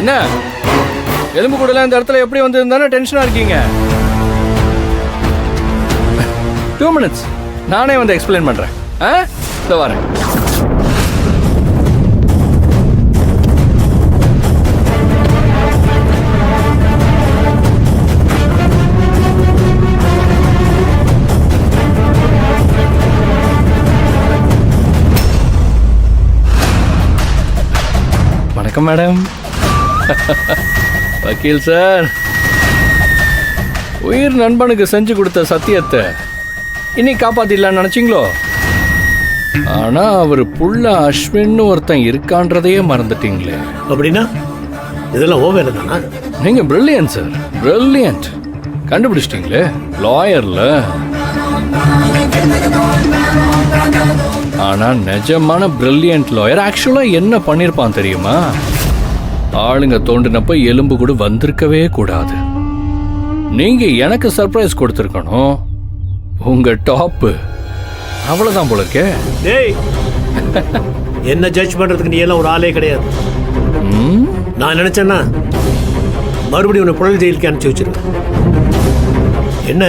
என்ன எலும்பு கூடலாம் இந்த இடத்துல எப்படி வந்திருந்தானே டென்ஷனா இருக்கீங்க? 2 minutes நானே வந்து எக்ஸ்பிளைன் பண்றேன். இதோ வரேன். வணக்கம் மேடம். வக்கீல் சார், உயிர் நண்பனுக்கு செஞ்சு கொடுத்த சத்தியத்தை இன்னைக்கு காப்பாத்திடலான்னு நினைச்சிங்களோ? ஆனா அவர் புள்ள அஸ்வின்னு ஒருத்தன் இருக்கான்றதையே மறந்துட்டீங்களே. அப்படின்னா இதெல்லாம் ஓ வேலை தானா? நீங்க பிரில்லியன்ட் சார், பிரில்லியன்ட். கண்டுபிடிச்சிட்டீங்களே, லாயர்ல. ஆனா நிஜமான பிரில்லியன்ட் லாயர் ஆக்சுவலா என்ன பண்ணிருப்பான் தெரியுமா? ஆளுங்க தோண்டினப்ப எலும்பு கூட வந்திருக்கவே கூடாது. நீங்க எனக்கு சர்ப்ரைஸ் கொடுத்திருக்கணும். உங்க டாப் அவ்வளவுதான் போல இருக்கே. டேய், என்ன ஜட்ஜ் பண்றதுக்கு நீ எல்லாம் ஒரு ஆளே கிடையாது. நான் நினைச்சேன்னா மறுபடியும் உன்னை புழல் ஜெயிலுக்கு அனுப்பிச்சு வச்சிருக்கேன். என்ன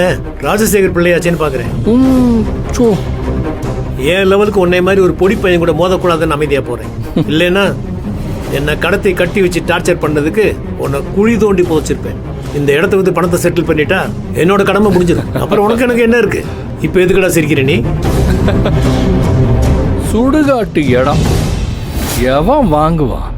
ராஜசேகர் பிள்ளையாச்சேன்னு பாக்குறேன். என் லெவலுக்கு உன்னை மாதிரி ஒரு பொடி பையன் கூட மோதக்கூடாதுன்னு அமைதியா போறேன். இல்லைன்னா என்னை கடத்தை கட்டி வச்சு டார்ச்சர் பண்ணதுக்கு உன்னை குழி தோண்டி புதைச்சிருப்பேன். இந்த இடத்த வந்து பணத்தை செட்டில் பண்ணிட்டா என்னோட கடமை முடிஞ்சிடும். அப்புறம் உனக்கு எனக்கு என்ன இருக்கு? இப்ப எதுக்கடா சிரிக்கிற நீ? சுடுகாட்டு இடம் எவன் வாங்குவான்?